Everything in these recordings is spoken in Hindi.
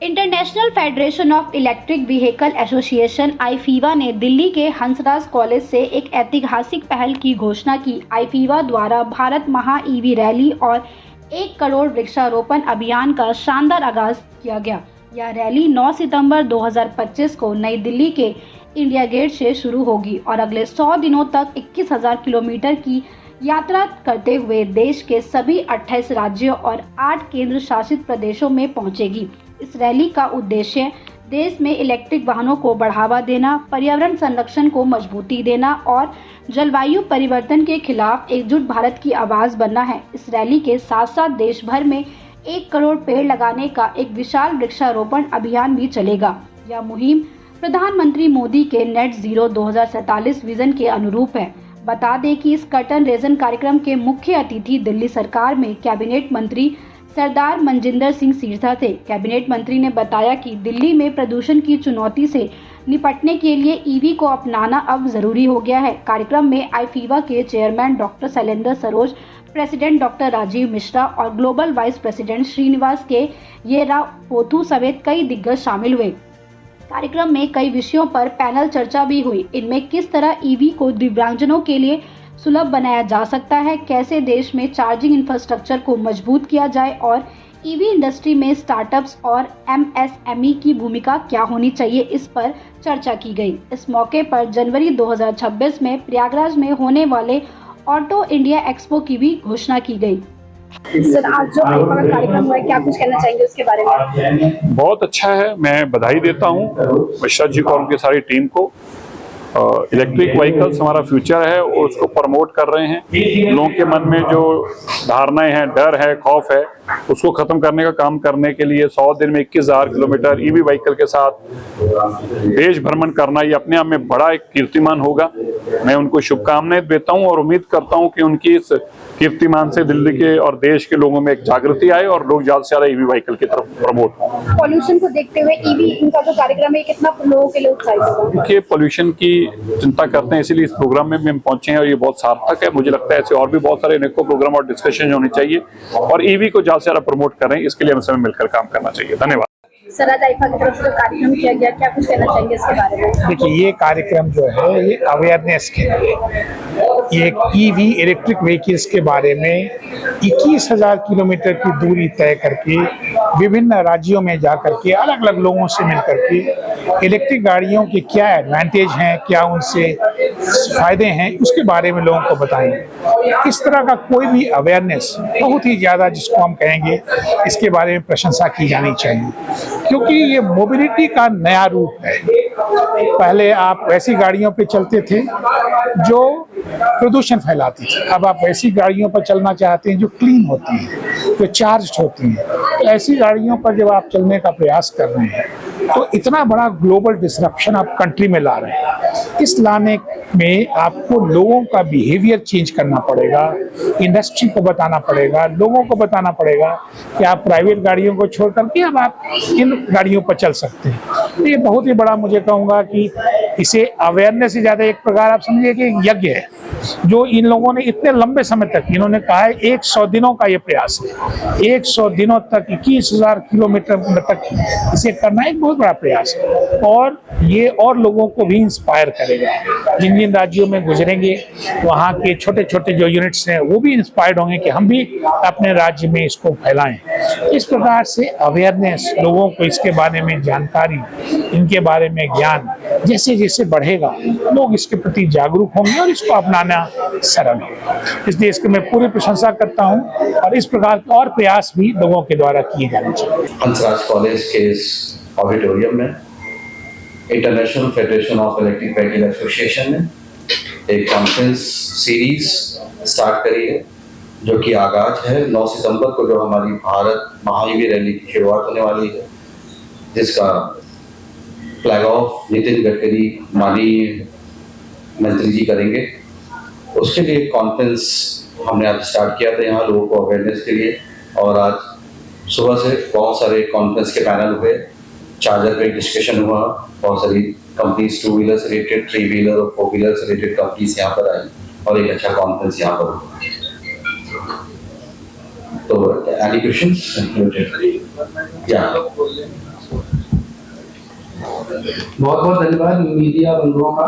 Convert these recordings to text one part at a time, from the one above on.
International federation of electric vehicle association IFEVA ने दिल्ली के हंसराज कॉलेज से एक ऐतिहासिक पहल की घोषणा की। आईफीवा द्वारा भारत महा ईवी रैली और 1 करोड़ वृक्षारोपण अभियान का शानदार आगाज किया गया। यह रैली 9 सितंबर 2025 को नई दिल्ली के इंडिया गेट से शुरू होगी और अगले 100 दिनों तक 21,000 किलोमीटर की यात्रा करते हुए देश के सभी 28 राज्यों और 8 केंद्र शासित प्रदेशों में पहुंचेगी। इस रैली का उद्देश्य देश में इलेक्ट्रिक वाहनों को बढ़ावा देना, पर्यावरण संरक्षण को मजबूती देना और जलवायु परिवर्तन के खिलाफ एकजुट भारत की आवाज बनना है। इस रैली के साथ साथ देश भर में 1 करोड़ पेड़ लगाने का एक विशाल वृक्षारोपण अभियान भी चलेगा। यह मुहिम प्रधानमंत्री मोदी के नेट जीरो 2047 विजन के अनुरूप है। बता दें कि इस कर्टन रेजन कार्यक्रम के मुख्य अतिथि दिल्ली सरकार में कैबिनेट मंत्री सरदार मनजिंदर सिंह सिरसा थे। कैबिनेट मंत्री ने बताया कि दिल्ली में प्रदूषण की चुनौती से निपटने के लिए ईवी को अपनाना अब जरूरी हो गया है। कार्यक्रम में आईफीवा के chairman doctor Shailendra Saroj, president doctor Rajeev Mishra और ग्लोबल वाइस प्रेसिडेंट श्रीनिवास के ये राव पोथू समेत कई दिग्गज शामिल हुए। कार्यक्रम में कई विषयों पर पैनल चर्चा भी हुई। इनमें किस तरह ईवी को दिव्यांगजनों के लिए सुलभ बनाया जा सकता है, कैसे देश में चार्जिंग इंफ्रास्ट्रक्चर को मजबूत किया जाए और ईवी इंडस्ट्री में स्टार्टअप्स और एमएसएमई की भूमिका क्या होनी चाहिए, इस पर चर्चा की गई। इस मौके पर जनवरी 2026 में प्रयागराज में होने वाले ऑटो इंडिया एक्सपो की भी घोषणा की गई। सर, आज जो आईफा का कार्यक्रम हुआ है, क्या कुछ कहना चाहेंगे उसके बारे में? बहुत अच्छा है, मैं बधाई देता हूँ मिश्रा जी को और उनकी सारी टीम को। इलेक्ट्रिक व्हीकल्स हमारा फ्यूचर है और उसको प्रमोट कर रहे हैं। लोगों के मन में जो धारणाएं हैं, डर है, खौफ है, उसको खत्म करने का काम करने के लिए 100 दिन में 21,000 किलोमीटर ईवी व्हीकल के साथ देश भ्रमण करना ये अपने आप में बड़ा एक कीर्तिमान होगा। मैं उनको शुभकामनाएं देता हूं और उम्मीद करता हूं कि उनकी इस कीर्तिमान से दिल्ली के और देश के लोगों में एक जागृति आए और लोग ज्यादा से ज्यादा ईवी व्हीकल की तरफ प्रमोट हों। पॉल्यूशन को देखते हुए ईवी इनका जो कार्यक्रम है कितना लोगों के लिए उत्साहित होगा? देखिए, पॉल्यूशन की चिंता करते हैं, इसीलिए इस प्रोग्राम में भी हम पहुंचे हैं और ये बहुत सार्थक है। मुझे लगता है ऐसे और भी बहुत सारे अनेकों प्रोग्राम और डिस्कशन होने चाहिए और ईवी को ज्यादा से ज्यादा प्रमोट करें, इसके लिए हमें सब मिलकर काम करना चाहिए। धन्यवाद। सर, आज आईफा की तरफ से कार्यक्रम किया गया, क्या कुछ कहना चाहेंगे इसके बारे में? देखिए, ये कार्यक्रम जो है ये अवेयरनेस के लिए, ये ईवी इलेक्ट्रिक व्हीकल्स के बारे में 21,000 किलोमीटर की दूरी तय करके विभिन्न राज्यों में जा करके अलग अलग लोगों से मिल करके इलेक्ट्रिक गाड़ियों के क्या एडवांटेज हैं, क्या उनसे फायदे हैं, उसके बारे में लोगों को बताएंगे। इस तरह का कोई भी अवेयरनेस बहुत ही ज़्यादा, जिसको हम कहेंगे, इसके बारे में प्रशंसा की जानी चाहिए, क्योंकि ये मोबिलिटी का नया रूप है। पहले आप ऐसी गाड़ियों पे चलते थे जो प्रदूषण फैलाती थी, अब आप ऐसी गाड़ियों पर चलना चाहते हैं जो क्लीन होती हैं, जो चार्ज होती हैं। तो ऐसी गाड़ियों पर जब आप चलने का प्रयास कर रहे हैं तो इतना बड़ा ग्लोबल डिसरप्शन आप कंट्री में ला रहे हैं। इस लाने में आपको लोगों का बिहेवियर चेंज करना पड़ेगा, इंडस्ट्री को बताना पड़ेगा, लोगों को बताना पड़ेगा कि आप प्राइवेट गाड़ियों को छोड़ करके अब आप इन गाड़ियों पर चल सकते हैं। तो ये बहुत ही बड़ा, मुझे कहूँगा कि इसे अवेयरनेस से ज़्यादा एक प्रकार आप समझिए कि यज्ञ है जो इन लोगों ने इतने लंबे समय तक, इन्होंने कहा है 100 दिनों का ये प्रयास है। 100 दिनों तक 21,000 किलोमीटर तक इसे करना एक बहुत बड़ा प्रयास है और ये और लोगों को भी इंस्पायर करेगा। जिन जिन राज्यों में गुजरेंगे वहाँ के छोटे छोटे जो यूनिट्स हैं वो भी इंस्पायर्ड होंगे कि हम भी अपने राज्य में इसको फैलाएं। इस प्रकार से अवेयरनेस, लोगों को इसके बारे में जानकारी, इनके बारे में ज्ञान जैसे जैसे बढ़ेगा लोग इसके प्रति जागरूक होंगे और इसको अपनाना सरल होगा। इसलिए इसकी मैं पूरी प्रशंसा करता हूं और इस प्रकार के और प्रयास भी लोगों के द्वारा किए जाने चाहिए। हंसराज कॉलेज के इस ऑडिटोरियम में international federation of electric vehicle association ने एक कॉन्फ्रेंस सीरीज स्टार्ट करी है, जो कि आगाज है 9 सितंबर को, जो हमारी भारत महा ईवी रैली की शुरुआत होने वाली है, जिसका फ्लैग ऑफ नितिन गडकरी माननीय मंत्री जी करेंगे। उसके लिए कॉन्फ्रेंस हमने आज स्टार्ट किया था यहाँ लोगों को अवेयरनेस के लिए, और आज सुबह से बहुत सारे कॉन्फ्रेंस के पैनल हुए, चार्जर पे डिस्कशन हुआ, बहुत सारी कंपनीज 2 व्हीलर से रिलेटेड, 3 व्हीलर और 4 व्हीलर से रिलेटेड कंपनीज यहाँ पर आई और एक अच्छा कॉन्फ्रेंस यहाँ पर हुआ। तो एनी क्वेश्चंस? बहुत बहुत धन्यवाद मीडिया बंधुओं का।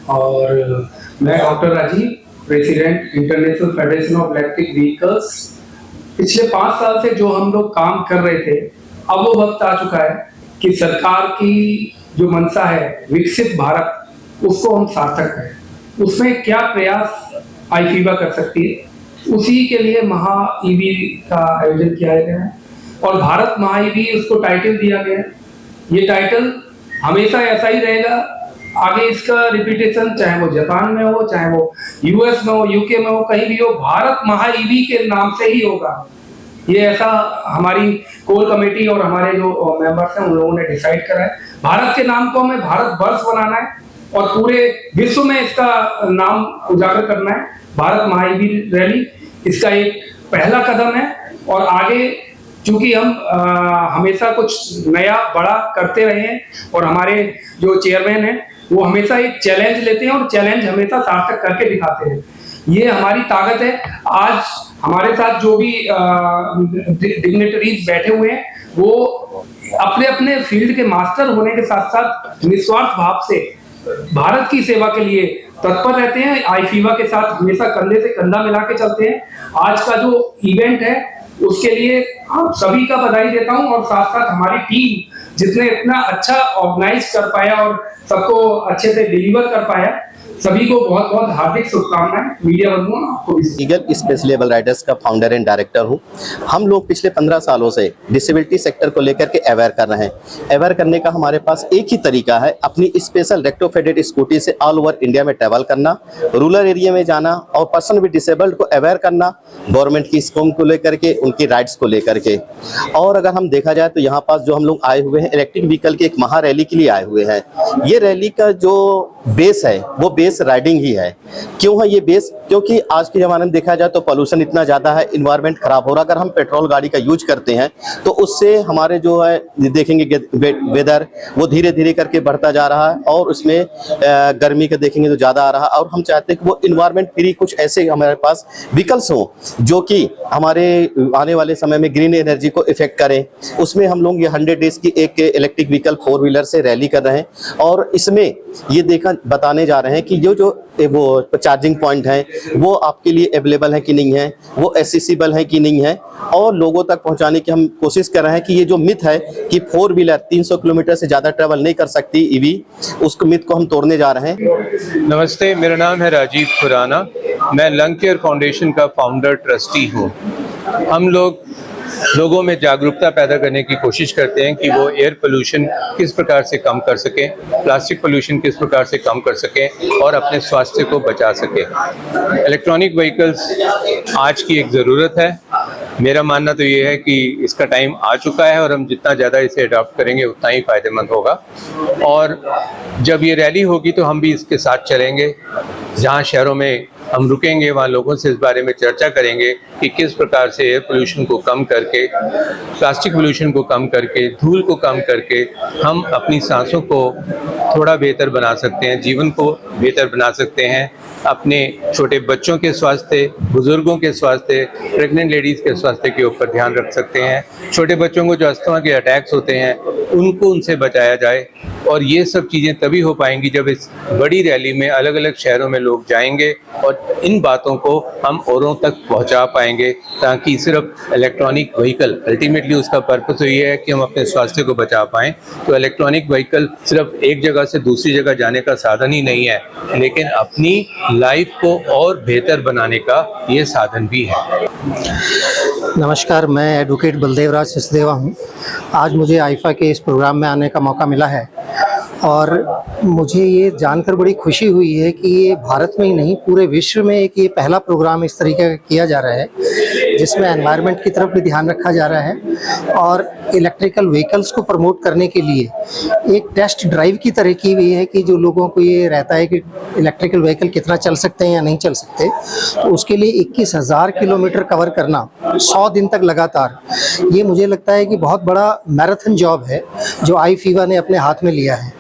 और मैं doctor Rajeev, president international federation of electric vehicles. पिछले 5 साल से जो हम लोग काम कर रहे थे, अब वो वक्त आ चुका है कि सरकार की जो मंशा है विकसित भारत, उसको हम सार्थक करें। उसमें क्या प्रयास आईफीवा कर सकती है, उसी के लिए महा ईवी का आयोजन किया गया है और भारत महा ईवी उसको टाइटल दिया गया है। ये टाइटल हमेशा ऐसा ही रहेगा, आगे इसका रिपीटेशन चाहे वो जापान में हो, चाहे वो यूएस में हो, यूके में हो, कहीं भी हो, भारत महा ईवी के नाम से ही होगा। ये ऐसा हमारी कोर कमेटी और हमारे जो मेंबर्स हैं उन लोगों ने डिसाइड करा है। भारत के नाम को हमें भारत वर्ष बनाना है और पूरे विश्व में इसका नाम उजागर करना है। भारत महा ईवी रैली इसका एक पहला कदम है और आगे चूंकि हम हमेशा कुछ नया बड़ा करते रहे हैं और हमारे जो चेयरमैन हैं वो हमेशा एक चैलेंज लेते हैं और चैलेंज हमेशा सार्थक करके दिखाते हैं। ये हमारी ताकत है। आज हमारे साथ जो भी डिग्नेटरीज बैठे हुए हैं वो अपने अपने फील्ड के मास्टर होने के साथ साथ निस्वार्थ भाव से भारत की सेवा के लिए तत्पर रहते हैं। आईफीवा के साथ हमेशा कंधे से कंधा मिला के चलते हैं। आज का जो इवेंट है उसके लिए आप सभी का बधाई देता हूं और साथ साथ हमारी टीम जिसने इतना अच्छा ऑर्गेनाइज कर पाया और सबको अच्छे से डिलीवर कर पाया, सभी को बहुत बहुत हार्दिक शुभकामनाएं। मीडिया बंधुओं आपको भी। ईगल स्पेशल एबल राइडर्स का फाउंडर एंड डायरेक्टर हूं। हम लोग पिछले 15 सालों से डिसेबिलिटी सेक्टर को लेकर के अवेयर कर रहे हैं। अवेयर करने का हमारे पास एक ही तरीका है, अपनी स्पेशल रेक्टोफेडेड स्कूटी से ऑल ओवर इंडिया में ट्रैवल करना, रूरल एरिया में जाना और पर्सन विद डिसेबल्ड को अवेयर करना, गवर्नमेंट की स्कीम को लेकर के, उनकी राइट्स को लेकर के। और अगर हम देखा जाए तो यहाँ पास जो हम लोग आए हुए हैं इलेक्ट्रिक व्हीकल की एक महा रैली के लिए आए हुए हैं। ये रैली का जो बेस है वो बेस राइडिंग ही है। क्यों है ये बेस? क्योंकि आज के ज़माने में देखा जाए तो पोल्यूशन इतना ज़्यादा है, इन्वायरमेंट खराब हो रहा है। अगर हम पेट्रोल गाड़ी का यूज करते हैं तो उससे हमारे जो है देखेंगे वेदर वो धीरे धीरे करके बढ़ता जा रहा है और उसमें गर्मी का देखेंगे तो ज़्यादा आ रहा है। और हम चाहते हैं कि वो इन्वायरमेंट फ्री कुछ ऐसे हमारे पास व्हीकल्स हों जो कि हमारे आने वाले समय में ग्रीन एनर्जी को इफेक्ट करें। उसमें हम लोग ये 100 डेज की एक इलेक्ट्रिक व्हीकल 4 व्हीलर से रैली कर रहे हैं और इसमें ये बताने जा रहे हैं कि जो वो चार्जिंग पॉइंट हैं वो आपके लिए अवेलेबल है कि नहीं है, वो एक्सेसिबल है कि नहीं है, और लोगों तक पहुंचाने की हम कोशिश कर रहे हैं कि ये जो मिथ है कि 4 व्हीलर 300 किलोमीटर से ज़्यादा ट्रैवल नहीं कर सकती ईवी, उसको मिथ को हम तोड़ने जा रहे हैं। नमस्ते, मेरा नाम है राजीव खुराना। मैं लंग केयर फाउंडेशन का फाउंडर ट्रस्टी हूँ। हम लोगों में जागरूकता पैदा करने की कोशिश करते हैं कि वो एयर पोल्यूशन किस प्रकार से कम कर सकें, प्लास्टिक पोल्यूशन किस प्रकार से कम कर सकें और अपने स्वास्थ्य को बचा सकें। इलेक्ट्रॉनिक व्हीकल्स आज की एक ज़रूरत है। मेरा मानना तो ये है कि इसका टाइम आ चुका है और हम जितना ज़्यादा इसे अडॉप्ट करेंगे उतना ही फ़ायदेमंद होगा। और जब ये रैली होगी तो हम भी इसके साथ चलेंगे। जहाँ शहरों में हम रुकेंगे वहाँ लोगों से इस बारे में चर्चा करेंगे कि किस प्रकार से एयर पोल्यूशन को कम करके, प्लास्टिक पोल्यूशन को कम करके, धूल को कम करके हम अपनी सांसों को थोड़ा बेहतर बना सकते हैं, जीवन को बेहतर बना सकते हैं, अपने छोटे बच्चों के स्वास्थ्य, बुजुर्गों के स्वास्थ्य, प्रेग्नेंट लेडीज़ के स्वास्थ्य के ऊपर ध्यान रख सकते हैं। छोटे बच्चों को जो अस्थमा के अटैक्स होते हैं उनसे बचाया जाए। और ये सब चीज़ें तभी हो पाएंगी जब इस बड़ी रैली में अलग अलग शहरों में लोग जाएंगे और इन बातों को हम औरों तक पहुंचा पाएंगे, ताकि सिर्फ इलेक्ट्रॉनिक व्हीकल, अल्टीमेटली उसका पर्पस ये है कि हम अपने स्वास्थ्य को बचा पाएं। तो इलेक्ट्रॉनिक व्हीकल सिर्फ एक जगह से दूसरी जगह जाने का साधन ही नहीं है, लेकिन अपनी लाइफ को और बेहतर बनाने का ये साधन भी है। नमस्कार, मैं एडवोकेट बलदेव राज सिसदेवा हूँ। आज मुझे आईफा के इस प्रोग्राम में आने का मौका मिला है और मुझे ये जानकर बड़ी खुशी हुई है कि ये भारत में ही नहीं पूरे विश्व में एक ये पहला प्रोग्राम इस तरीके का किया जा रहा है जिसमें एनवायरनमेंट की तरफ भी ध्यान रखा जा रहा है और इलेक्ट्रिकल व्हीकल्स को प्रमोट करने के लिए एक टेस्ट ड्राइव की तरह की हुई है कि जो लोगों को ये रहता है कि इलेक्ट्रिकल व्हीकल कितना चल सकते हैं या नहीं चल सकते, तो उसके लिए 21,000 किलोमीटर कवर करना 100 दिन तक लगातार, ये मुझे लगता है कि बहुत बड़ा मैराथन जॉब है जो आईफीवा ने अपने हाथ में लिया है।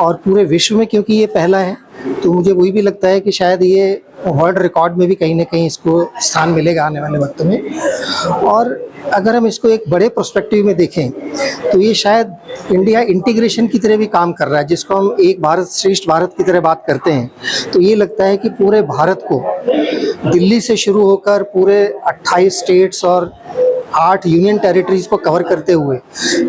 और पूरे विश्व में क्योंकि ये पहला है तो मुझे वही भी लगता है कि शायद ये वर्ल्ड रिकॉर्ड में भी कहीं ना कहीं इसको स्थान मिलेगा आने वाले वक्त में। और अगर हम इसको एक बड़े पर्सपेक्टिव में देखें तो ये शायद इंडिया इंटीग्रेशन की तरह भी काम कर रहा है, जिसको हम एक भारत श्रेष्ठ भारत की तरह बात करते हैं। तो ये लगता है कि पूरे भारत को दिल्ली से शुरू होकर पूरे 28 स्टेट्स और 8 यूनियन टेरिटरीज को कवर करते हुए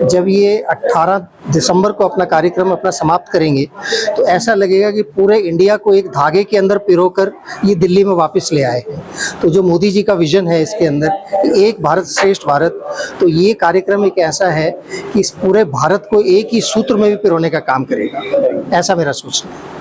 जब ये 18 दिसंबर को अपना कार्यक्रम अपना समाप्त करेंगे तो ऐसा लगेगा कि पूरे इंडिया को एक धागे के अंदर पिरोकर ये दिल्ली में वापस ले आए हैं। तो जो मोदी जी का विजन है इसके अंदर कि एक भारत श्रेष्ठ भारत, तो ये कार्यक्रम एक ऐसा है कि इस पूरे भारत को एक ही सूत्र में भी पिरोने का काम करेगा, ऐसा मेरा सोचना है।